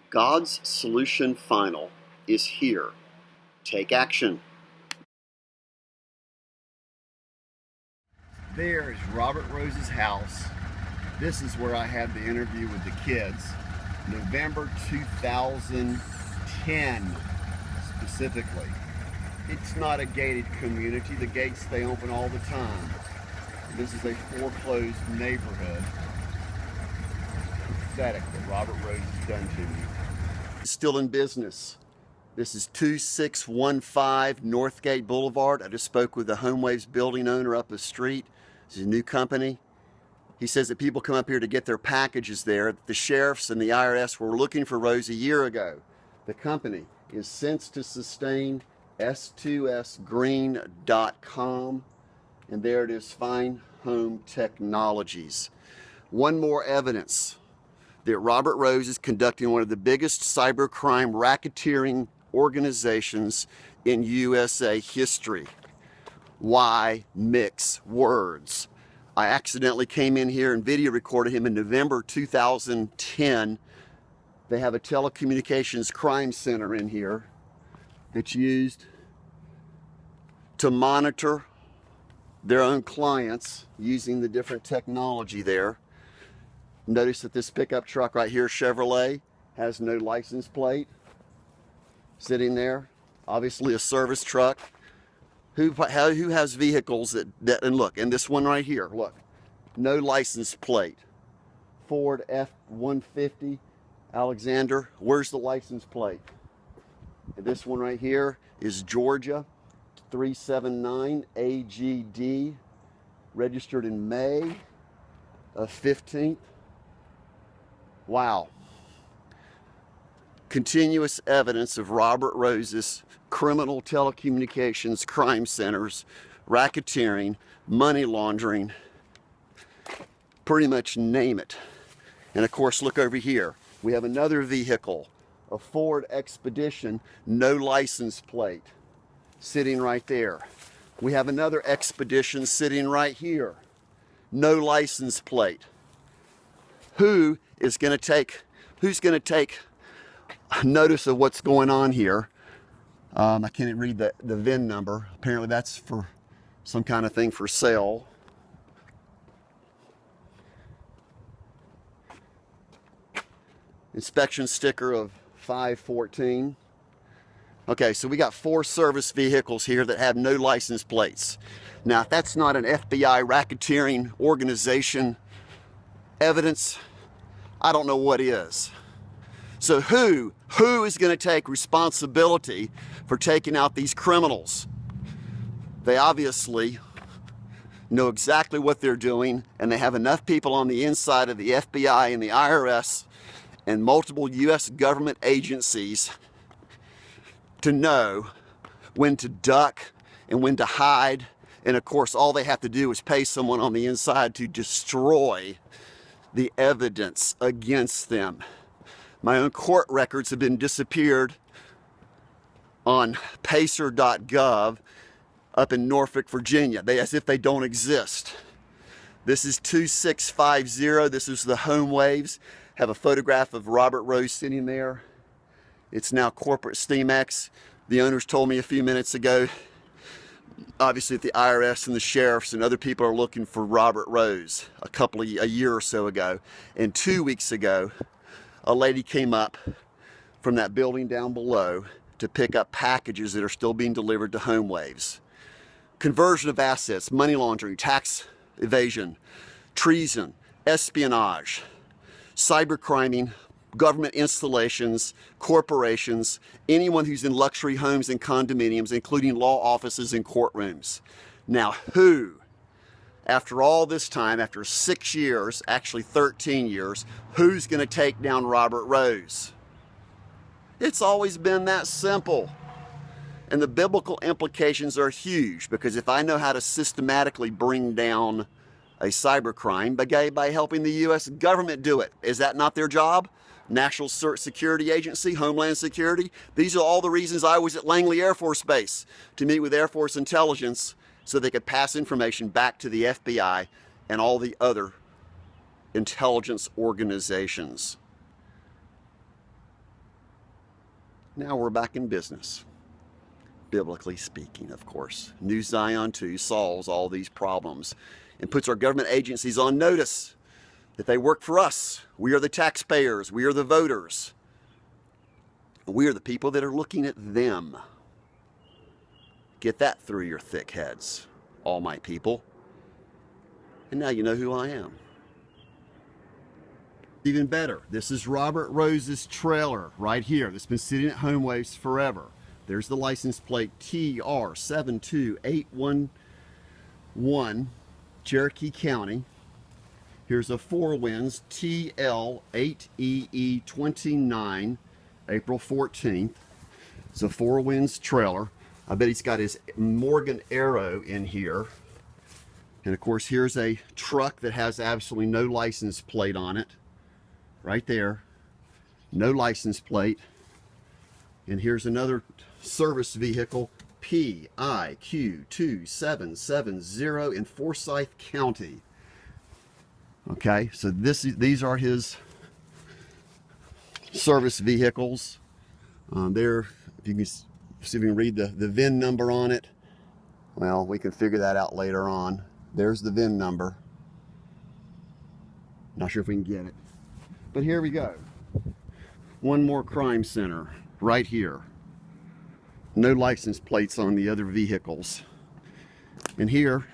God's solution final is here. Take action. There is Robert Rose's house. This is where I had the interview with the kids. November 2010 specifically. It's not a gated community. The gates stay open all the time. This is a foreclosed neighborhood. Pathetic what Robert Rose has done to me. It's still in business. This is 2615 Northgate Boulevard. I just spoke with the HomeWaves building owner up the street. This is a new company. He says that people come up here to get their packages there. The sheriffs and the IRS were looking for Rose a year ago. The company is Sense to Sustain, S2Sgreen.com. And there it is, Fine Home Technologies. One more evidence that Robert Rose is conducting one of the biggest cybercrime racketeering organizations in USA history. Why mix words? I accidentally came in here and video recorded him in November 2010. They have a telecommunications crime center in here that's used to monitor their own clients using the different technology there. Notice that this pickup truck right here, Chevrolet, has no license plate sitting there. Obviously a service truck. Who has vehicles that, and look, and this one right here, look, no license plate. Ford F-150, Alexander, where's the license plate? And this one right here is Georgia 379 AGD, registered in May of 15th. Wow. Continuous evidence of Robert Rose's criminal telecommunications crime centers, racketeering, money laundering, pretty much name it. And of course, look over here. We have another vehicle, a Ford Expedition, no license plate, sitting right there. We have another Expedition sitting right here, no license plate. Who's going to take notice of what's going on here? I can't read the VIN number. Apparently that's for some kind of thing for sale. Inspection sticker of 514. Okay, so we got 4 service vehicles here that have no license plates. Now, if that's not an FBI racketeering organization evidence, I don't know what is. So who is going to take responsibility for taking out these criminals? They obviously know exactly what they're doing, and they have enough people on the inside of the FBI and the IRS and multiple US government agencies to know when to duck and when to hide. And of course, all they have to do is pay someone on the inside to destroy the evidence against them. My own court records have been disappeared on pacer.gov up in Norfolk, Virginia, as if they don't exist. This is 2650. This is the HomeWaves. Have a photograph of Robert Rose sitting there. It's now corporate Steamex. The owners told me a few minutes ago, obviously that the IRS and the sheriffs and other people are looking for Robert Rose a year or so ago. And 2 weeks ago, a lady came up from that building down below to pick up packages that are still being delivered to HomeWaves. Conversion of assets, money laundering, tax evasion, treason, espionage, cybercriming, government installations, corporations, anyone who's in luxury homes and condominiums, including law offices and courtrooms. Now, who, after all this time, after 6 years, actually 13 years, who's going to take down Robert Rose? It's always been that simple. And the biblical implications are huge, because if I know how to systematically bring down a cybercrime by helping the US government do it, is that not their job? National Security Agency, Homeland Security. These are all the reasons I was at Langley Air Force Base, to meet with Air Force intelligence so they could pass information back to the FBI and all the other intelligence organizations. Now we're back in business. Biblically speaking, of course. New Zion 2 solves all these problems and puts our government agencies on notice that they work for us. We are the taxpayers. We are the voters. We are the people that are looking at them. Get that through your thick heads, all my people. And now you know who I am. Even better, this is Robert Rose's trailer right here that's been sitting at HomeWaves forever. There's the license plate TR72811, Cherokee County. Here's a Four Winds TL8EE29, April 14th. It's a Four Winds trailer. I bet he's got his Morgan Arrow in here. And of course, here's a truck that has absolutely no license plate on it. Right there, no license plate. And here's another service vehicle, PIQ2770 in Forsyth County. Okay, so these are his service vehicles. There, if you can see if you can read the VIN number on it. Well, we can figure that out later on. There's the VIN number. Not sure if we can get it. But here we go. One more crime center right here. No license plates on the other vehicles. And here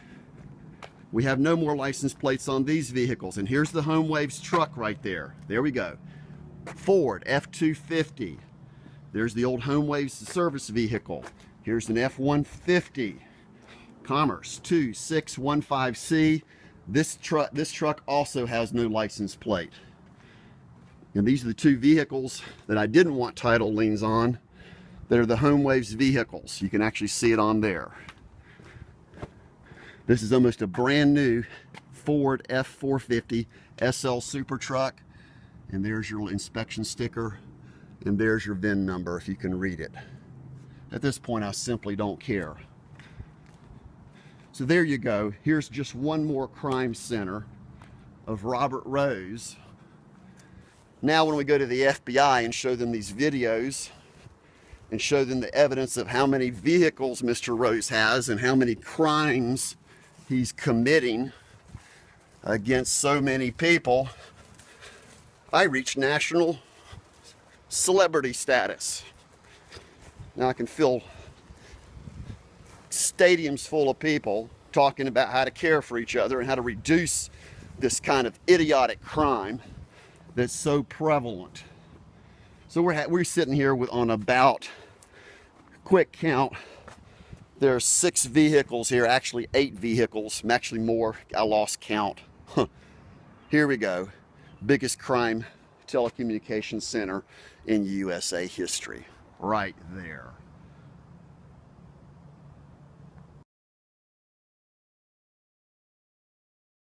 we have no more license plates on these vehicles. And here's the HomeWaves truck right there. There we go. Ford F-250. There's the old HomeWaves service vehicle. Here's an F-150. Commerce 2615C. This truck also has no license plate. And these are the two vehicles that I didn't want title liens on. That are the HomeWaves vehicles. You can actually see it on there. This is almost a brand new Ford F-450 SL Super Truck. And there's your inspection sticker. And there's your VIN number if you can read it. At this point, I simply don't care. So there you go. Here's just one more crime center of Robert Rose. Now when we go to the FBI and show them these videos and show them the evidence of how many vehicles Mr. Rose has and how many crimes he's committing against so many people, I reach national celebrity status. Now I can fill stadiums full of people talking about how to care for each other and how to reduce this kind of idiotic crime that's so prevalent. So we're sitting here on about, quick count, there are 6 vehicles here, actually 8 vehicles, actually more, I lost count. Here we go, biggest crime telecommunications center in USA history, right there.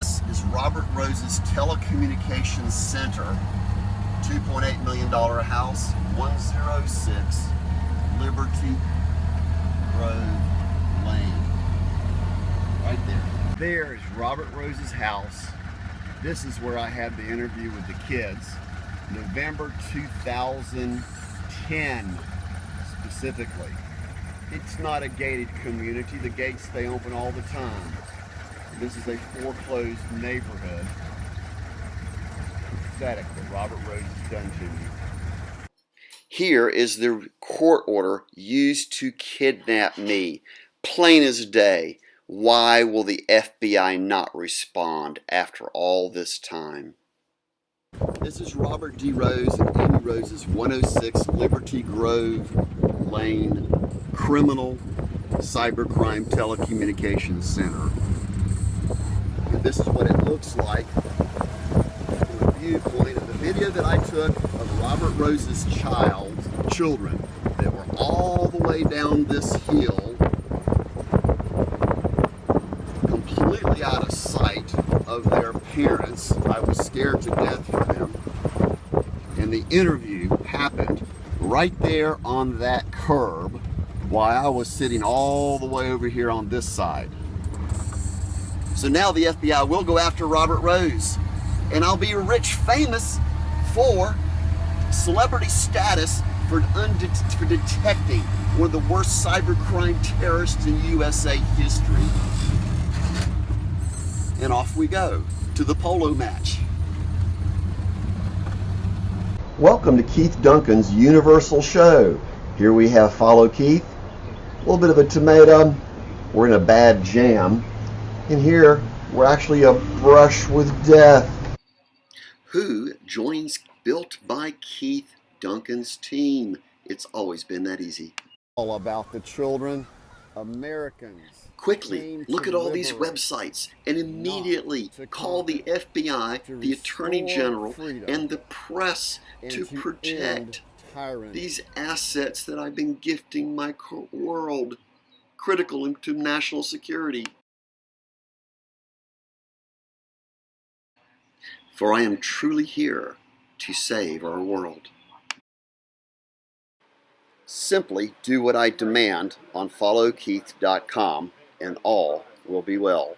This is Robert Rose's Telecommunications Center, $2.8 million house, 106 Liberty Grove Lane. Right there. There is Robert Rose's house. This is where I had the interview with the kids. November 2010 specifically. It's not a gated community. The gates stay open all the time. This is a foreclosed neighborhood. Pathetic what Robert Rose has done to me. Here is the court order used to kidnap me. Plain as day. Why will the FBI not respond after all this time? This is Robert Dee Rose and Amy Rose's 106 Liberty Grove Lane Criminal Cybercrime Telecommunications Center. And this is what it looks like from the viewpoint of the video that I took of Robert Rose's children that were all the way down this hill, completely out of sight of their parents. I was scared to death for them. And the interview happened right there on that curb while I was sitting all the way over here on this side. So now the FBI will go after Robert Rose, and I'll be rich, famous for celebrity status for detecting one of the worst cybercrime terrorists in USA history. And off we go to the polo match. Welcome to Keith Duncan's Universal Show. Here we have Follow Keith, a little bit of a tomato, we're in a bad jam, and here we're actually a brush with death. Who joins Built by Keith Duncan's team? It's always been that easy. All about the children, Americans. Quickly, look at all these websites and immediately call the FBI, the Attorney General, and the press to protect these assets that I've been gifting my world, critical to national security. For I am truly here to save our world. Simply do what I demand on followkeith.com and all will be well.